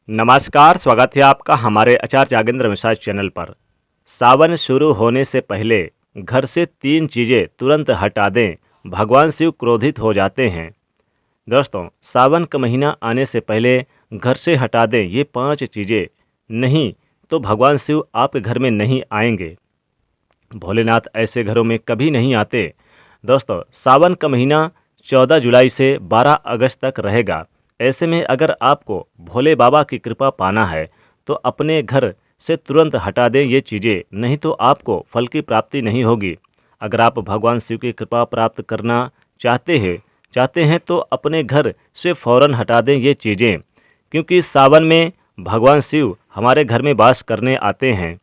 नमस्कार, स्वागत है आपका हमारे आचार्य जागेंद्र मिश्रा चैनल पर। सावन शुरू होने से पहले घर से 3 चीज़ें तुरंत हटा दें, भगवान शिव क्रोधित हो जाते हैं। दोस्तों, सावन का महीना आने से पहले घर से हटा दें ये 5 चीज़ें, नहीं तो भगवान शिव आपके घर में नहीं आएंगे। भोलेनाथ ऐसे घरों में कभी नहीं आते। दोस्तों, सावन का महीना 14 जुलाई से 12 अगस्त तक रहेगा। ऐसे में अगर आपको भोले बाबा की कृपा पाना है तो अपने घर से तुरंत हटा दें ये चीज़ें, नहीं तो आपको फल की प्राप्ति नहीं होगी। अगर आप भगवान शिव की कृपा प्राप्त करना चाहते हैं तो अपने घर से फ़ौरन हटा दें ये चीज़ें, क्योंकि सावन में भगवान शिव हमारे घर में वास करने आते हैं।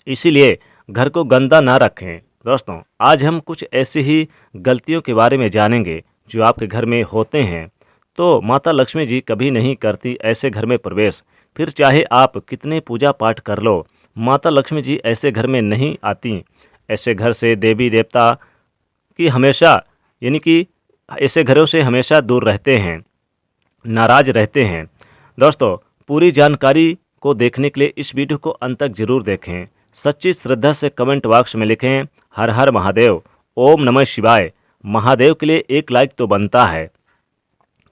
इसीलिए घर को गंदा ना रखें। दोस्तों, आज हम कुछ ऐसी ही गलतियों के बारे में जानेंगे जो आपके घर में होते हैं। तो माता लक्ष्मी जी कभी नहीं करती ऐसे घर में प्रवेश। फिर चाहे आप कितने पूजा पाठ कर लो, माता लक्ष्मी जी ऐसे घर में नहीं आती। ऐसे घर से देवी देवता की हमेशा यानी कि ऐसे घरों से हमेशा दूर रहते हैं, नाराज रहते हैं। दोस्तों, पूरी जानकारी को देखने के लिए इस वीडियो को अंत तक जरूर देखें। सच्ची श्रद्धा से कमेंट बॉक्स में लिखें हर हर महादेव, ओम नमः शिवाय। महादेव के लिए एक लाइक तो बनता है।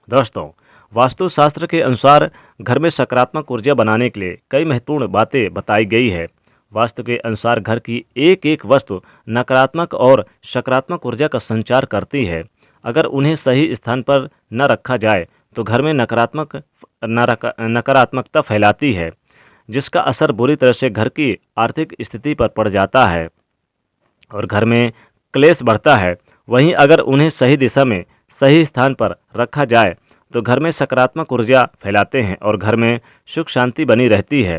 दोस्तों, वास्तुशास्त्र के अनुसार घर में सकारात्मक ऊर्जा बनाने के लिए कई महत्वपूर्ण बातें बताई गई है। वास्तु के अनुसार घर की एक एक वस्तु नकारात्मक और सकारात्मक ऊर्जा का संचार करती है। अगर उन्हें सही स्थान पर न रखा जाए तो घर में नकारात्मकता फैलाती है, जिसका असर बुरी तरह से घर की आर्थिक स्थिति पर पड़ जाता है और घर में क्लेश बढ़ता है। वहीं अगर उन्हें सही दिशा में सही स्थान पर रखा जाए तो घर में सकारात्मक ऊर्जा फैलाते हैं और घर में सुख शांति बनी रहती है।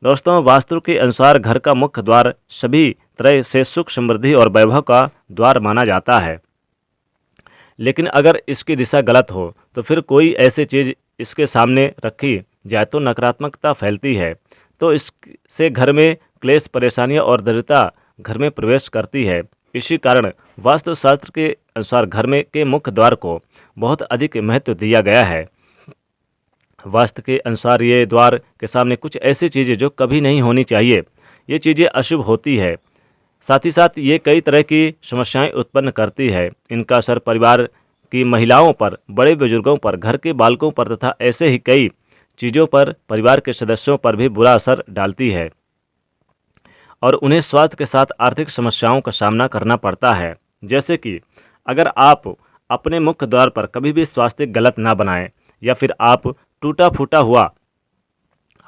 दोस्तों, वास्तु के अनुसार घर का मुख्य द्वार सभी तरह से सुख समृद्धि और वैभव का द्वार माना जाता है। लेकिन अगर इसकी दिशा गलत हो तो फिर कोई ऐसी चीज़ इसके सामने रखी जाए तो नकारात्मकता फैलती है, तो इससे घर में क्लेश, परेशानियां और दरिद्रता घर में प्रवेश करती है। इसी कारण वास्तुशास्त्र के अनुसार घर में के मुख्य द्वार को बहुत अधिक महत्व दिया गया है। वास्तु के अनुसार ये द्वार के सामने कुछ ऐसी चीज़ें जो कभी नहीं होनी चाहिए, ये चीज़ें अशुभ होती है। साथ ही साथ ये कई तरह की समस्याएं उत्पन्न करती है। इनका असर परिवार की महिलाओं पर, बड़े बुजुर्गों पर, घर के बालकों पर तथा ऐसे ही कई चीज़ों पर, परिवार के सदस्यों पर भी बुरा असर डालती है और उन्हें स्वास्थ्य के साथ आर्थिक समस्याओं का सामना करना पड़ता है। जैसे कि अगर आप अपने मुख्य द्वार पर कभी भी स्वास्थ्य गलत ना बनाएं या फिर आप टूटा फूटा हुआ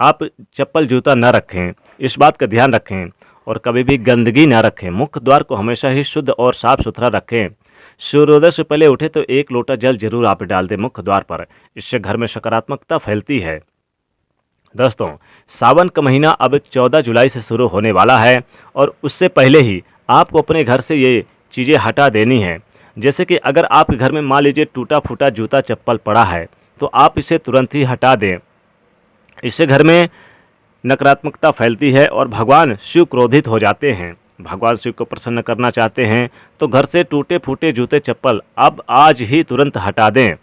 आप चप्पल जूता न रखें, इस बात का ध्यान रखें और कभी भी गंदगी ना रखें। मुख्य द्वार को हमेशा ही शुद्ध और साफ सुथरा रखें। सूर्योदय से पहले उठे तो 1 लोटा जल जरूर आप डाल दें मुख्य द्वार पर, इससे घर में सकारात्मकता फैलती है। दोस्तों, सावन का महीना अब 14 जुलाई से शुरू होने वाला है और उससे पहले ही आपको अपने घर से ये चीज़ें हटा देनी है। जैसे कि अगर आपके घर में मान लीजिए टूटा फूटा जूता चप्पल पड़ा है तो आप इसे तुरंत ही हटा दें। इससे घर में नकारात्मकता फैलती है और भगवान शिव क्रोधित हो जाते हैं। भगवान शिव को प्रसन्न करना चाहते हैं तो घर से टूटे फूटे जूते चप्पल अब आज ही तुरंत हटा दें।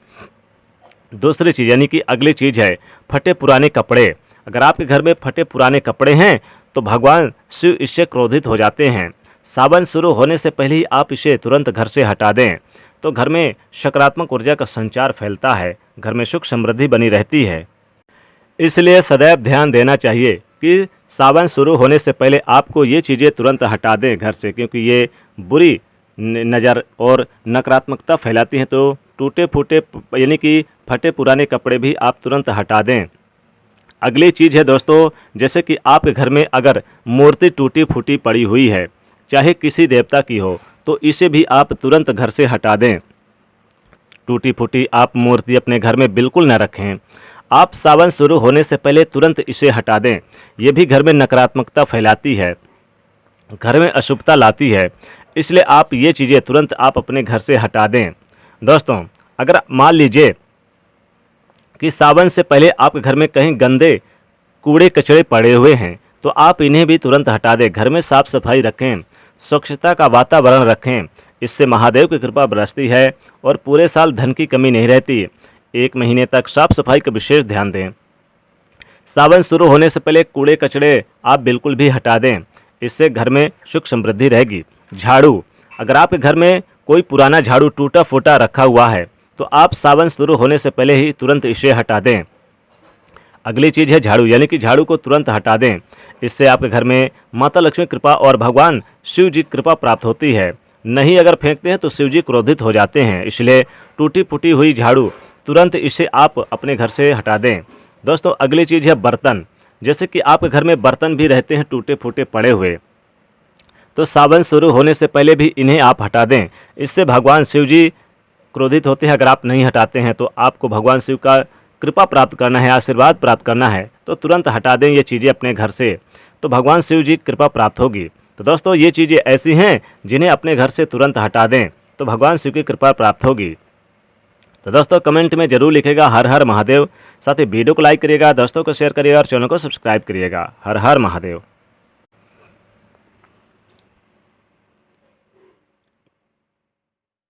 दूसरी चीज़ यानी कि अगली चीज़ है फटे पुराने कपड़े। अगर आपके घर में फटे पुराने कपड़े हैं तो भगवान शिव इससे क्रोधित हो जाते हैं। सावन शुरू होने से पहले ही आप इसे तुरंत घर से हटा दें तो घर में सकारात्मक ऊर्जा का संचार फैलता है, घर में सुख समृद्धि बनी रहती है। इसलिए सदैव ध्यान देना चाहिए कि सावन शुरू होने से पहले आपको ये चीज़ें तुरंत हटा दें घर से, क्योंकि ये बुरी नज़र और नकारात्मकता फैलाती हैं। तो टूटे फूटे यानी कि फटे पुराने कपड़े भी आप तुरंत हटा दें। अगली चीज़ है दोस्तों, जैसे कि आपके घर में अगर मूर्ति टूटी फूटी पड़ी हुई है, चाहे किसी देवता की हो, तो इसे भी आप तुरंत घर से हटा दें। टूटी फूटी आप मूर्ति अपने घर में बिल्कुल न रखें। आप सावन शुरू होने से पहले तुरंत इसे हटा दें। ये भी घर में नकारात्मकता फैलाती है, घर में अशुभता लाती है। इसलिए आप ये चीज़ें तुरंत आप अपने घर से हटा दें। दोस्तों, अगर मान लीजिए कि सावन से पहले आपके घर में कहीं गंदे कूड़े कचरे पड़े हुए हैं तो आप इन्हें भी तुरंत हटा दें। घर में साफ सफाई रखें, स्वच्छता का वातावरण रखें। इससे महादेव की कृपा बरसती है और पूरे साल धन की कमी नहीं रहती। 1 महीने तक साफ सफाई का विशेष ध्यान दें। सावन शुरू होने से पहले कूड़े कचड़े आप बिल्कुल भी हटा दें, इससे घर में सुख समृद्धि रहेगी। झाड़ू, अगर आपके घर में कोई पुराना झाड़ू टूटा फूटा रखा हुआ है तो आप सावन शुरू होने से पहले ही तुरंत इसे हटा दें। अगली चीज़ है झाड़ू, यानी कि झाड़ू को तुरंत हटा दें, इससे आपके घर में माता लक्ष्मी कृपा और भगवान शिव जी कृपा प्राप्त होती है। नहीं अगर फेंकते हैं तो शिव जी क्रोधित हो जाते हैं, इसलिए टूटी फूटी हुई झाड़ू तुरंत इसे आप अपने घर से हटा दें। दोस्तों अगली चीज़ है बर्तन, जैसे कि आपके घर में बर्तन भी रहते हैं टूटे फूटे पड़े हुए, तो सावन शुरू होने से पहले भी इन्हें आप हटा दें, इससे भगवान शिव जी क्रोधित होते हैं। अगर आप नहीं हटाते हैं तो आपको भगवान शिव का कृपा प्राप्त करना है, आशीर्वाद प्राप्त करना है, तो तुरंत हटा दें ये चीज़ें अपने घर से, तो भगवान शिव जी कृपा प्राप्त होगी। तो दोस्तों ये चीज़ें ऐसी हैं जिन्हें अपने घर से तुरंत हटा दें तो भगवान शिव की कृपा प्राप्त होगी। तो दोस्तों कमेंट में जरूर लिखेगा हर हर महादेव। साथ ही वीडियो को लाइक करिएगा, दोस्तों को शेयर करिएगा और चैनल को सब्सक्राइब करिएगा। हर हर महादेव।